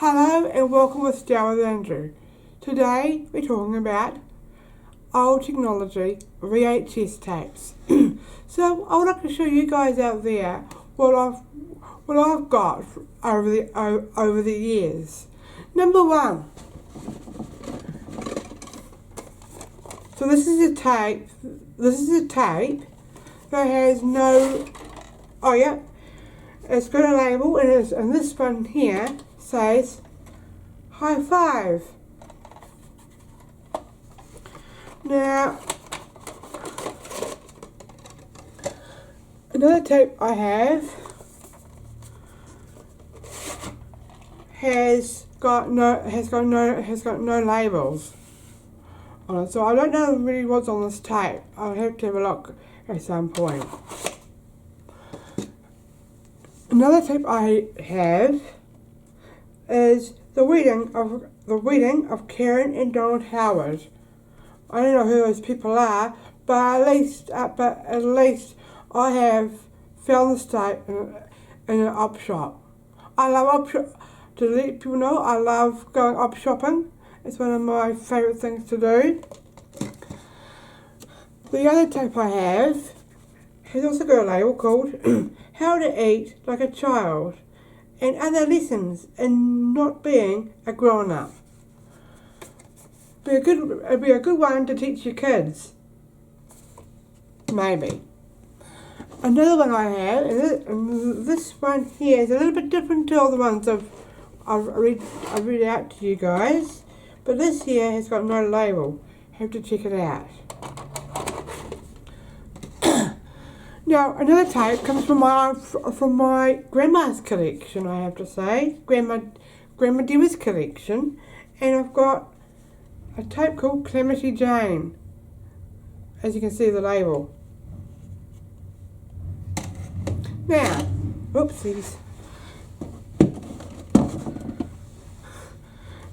Hello and welcome with Style with Andrew. Today we're talking about old technology VHS tapes. So I would like to show you guys out there what I've got over the years. Number one. So this is a tape. This is a tape that has no. Oh yeah, it's got a label and this one here says high five. Now another tape I have has got no labels on it, so I don't know really what's on this tape. I'll have to have a look at some point. Another tape I have is the wedding of Karen and Donald Howard. I don't know who those people are, but at least I have found this tape in an op shop. I love op shop. To let people know, I love going op shopping. It's one of my favourite things to do. The other tape I have has also got a label called How to Eat Like a Child and Other Lessons in Not Being a Grown-Up. It'd be a good one to teach your kids. Maybe. Another one I have, and this one here is a little bit different to all the ones I've read out to you guys, but this here has got no label. Have to check it out. Now another tape comes from my grandma's collection. I have to say, Grandma Dewa's collection, and I've got a tape called Calamity Jane. As you can see, the label. Now, oopsies.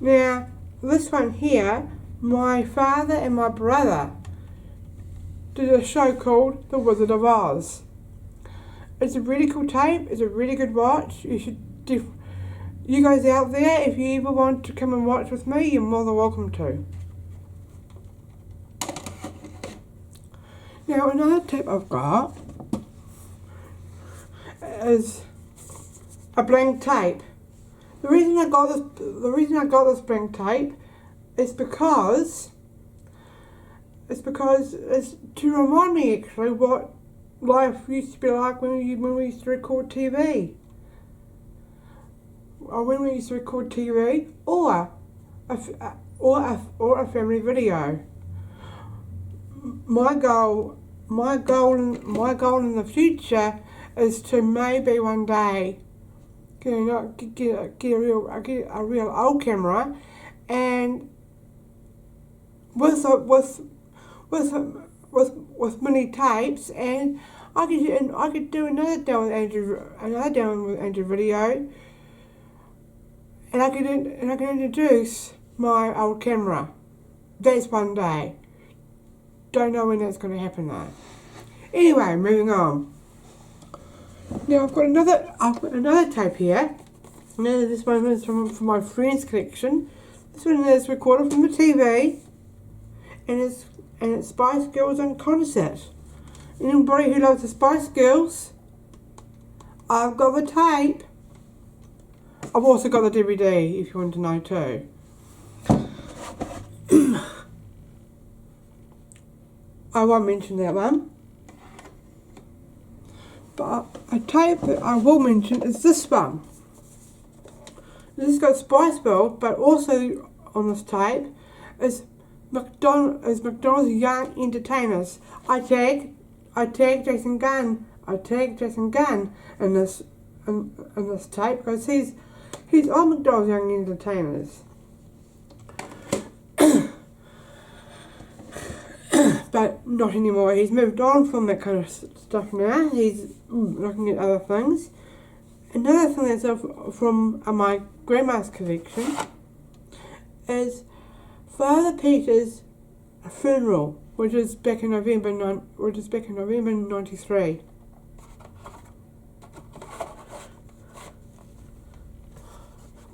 Now, this one here, my father and my brother did a show called The Wizard of Oz. It's a really cool tape. It's a really good watch. You guys out there, if you ever want to come and watch with me, you're more than welcome to. Now, another tape I've got is a blank tape. The reason I got this blank tape is because it's to remind me actually what life used to be like when we used to record TV. Or when we used to record TV or a family video. My goal in the future is to maybe one day get a real old camera, and with mini tapes, and I could do another down with Andrew video, and I could introduce my old camera. That's one day. Don't know when that's going to happen though. Anyway, moving on. Now I've got another tape here. Now this one is from my friend's collection. This one is recorded from the TV, and it's Spice Girls in concert. And anybody who loves the Spice Girls, I've got the tape. I've also got the DVD if you want to know too. I won't mention that one. But a tape that I will mention is this one. This has got Spice Girls, but also on this tape is McDonald's Young Entertainers. I tagged Jason Gunn. In this tape because he's on McDonald's Young Entertainers. But not anymore. He's moved on from that kind of stuff now. He's looking at other things. Another thing that's from my grandma's collection is Father Peter's funeral, which is back in November '93.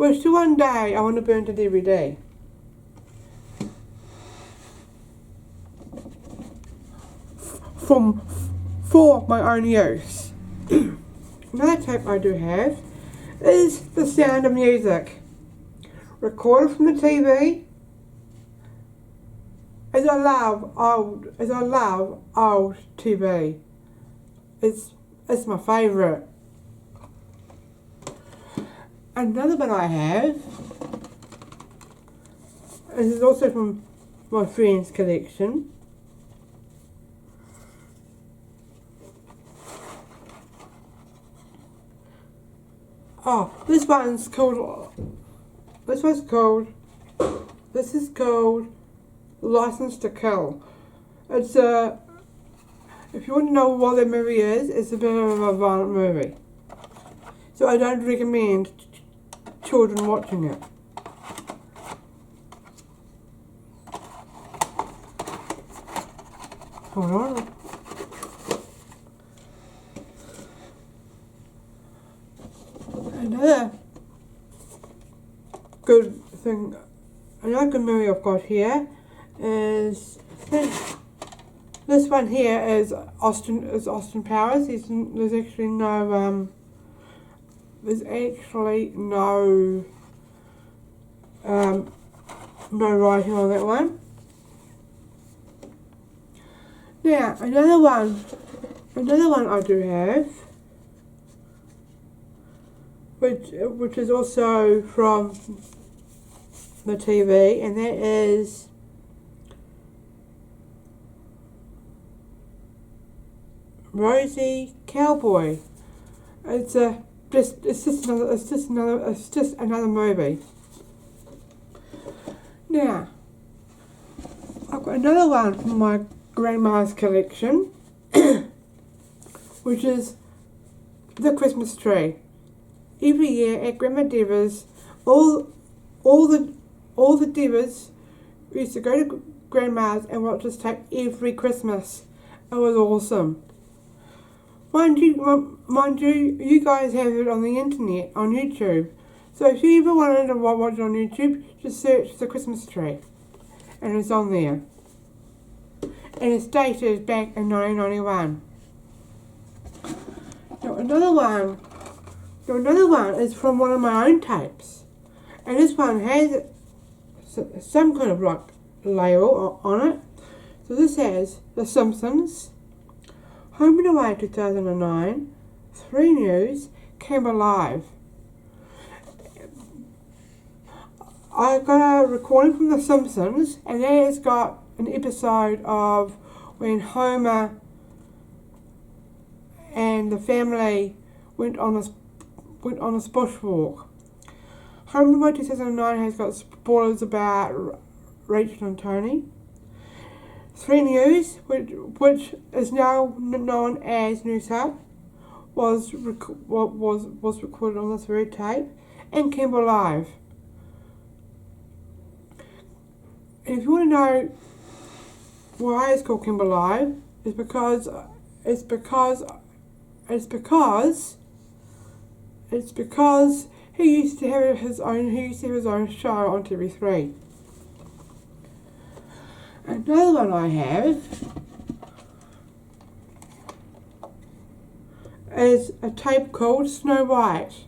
which one day I want to burn to DVD. For my own use. Another tape I do have is The Sound of Music, recorded from the TV. As I love old TV. It's my favourite. Another one I have, and this is also from my friend's collection. Oh, this is called License to Kill. It's if you want to know what the movie is, it's a bit of a violent movie. So I don't recommend children watching it. Hold on. Another good movie I've got here is this one here is Austin Powers. There's actually no no writing on that one. Now another one I do have, which is also from the TV, and that is Rosie Cowboy. It's just another movie. Now I've got another one from my grandma's collection, which is The Christmas Tree. Every year at Grandma Deva's, all the Devas used to go to Grandma's and watch this tape every Christmas. It was awesome. Mind you, you guys have it on the internet, on YouTube. So if you ever wanted to watch it on YouTube, just search The Christmas Tree, and it's on there. And it's dated back in 1991. Now another one is from one of my own tapes, and this one has some kind of like label on it. So this has The Simpsons, Home and Away 2009, 3 News, Came Alive. I got a recording from The Simpsons, and that has got an episode of when Homer and the family went on a bushwalk. Home and Away 2009 has got spoilers about Rachel and Tony. 3 News, which is now known as News Hub, was recorded on this very tape, and Kimber Live. And if you want to know why it's called Kimber Live, it's because he used to have his own show on TV3. Another one I have is a tape called Snow White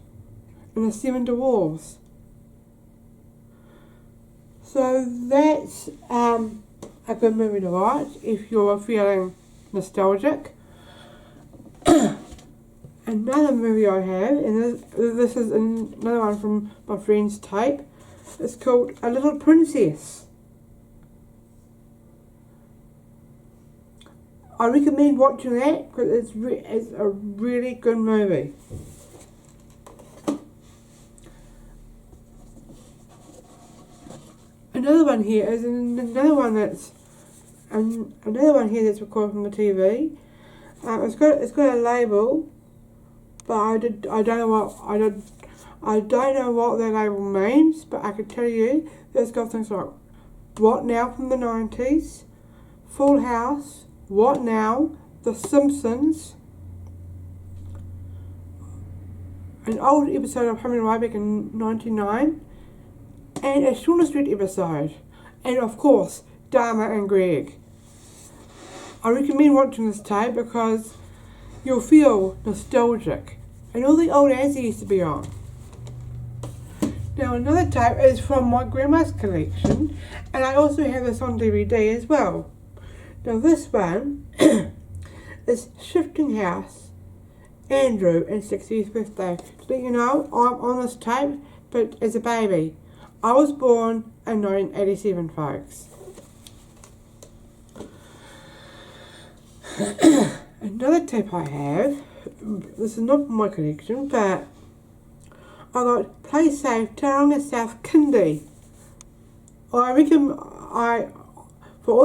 and the 7 Dwarfs. So that's a good movie to watch if you're feeling nostalgic. Another movie I have, and this is another one from my friend's tape, it's called A Little Princess. I recommend watching that because it's a really good movie. Another one here is another one that's recorded from the TV. It's got a label, but I don't know what that label means. But I can tell you that it's got things like What Now from the 90s, Full House, What Now, The Simpsons, an old episode of Home and Away back in 99, and a Shauna Street episode, and of course, Dharma and Greg. I recommend watching this tape because you'll feel nostalgic, and all the old ads used to be on. Now another tape is from my grandma's collection, and I also have this on DVD as well. Now this one is Shifting House, Andrew and 60th birthday. To let you know, I'm on this tape, but as a baby. I was born in 1987, folks. Another tape I have, this is not from my collection, but I got Play Safe Tauranga South Kindy. For all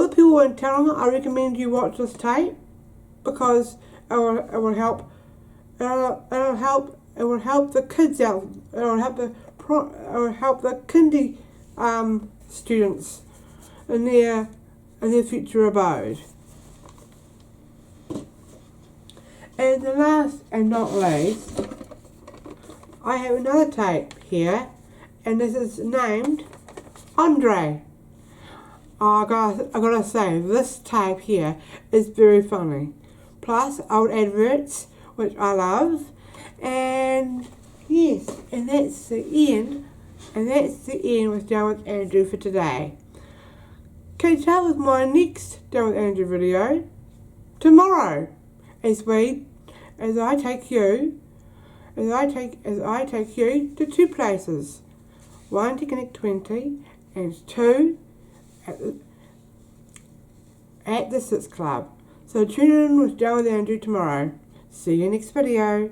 the people in Tauranga, I recommend you watch this tape because it will help the kids out. It will help the kindy students in their future abode. And the last and not least, I have another tape here, and this is named Andre. I gotta say, this tape here is very funny. Plus old adverts, which I love, and yes, and that's the end. And that's the end with Down with Andrew for today. Catch up with my next Down with Andrew video tomorrow, as I take you to two places, one to Connect 20 and two at the Sits Club. So tune in with Down with Andrew tomorrow. See you next video.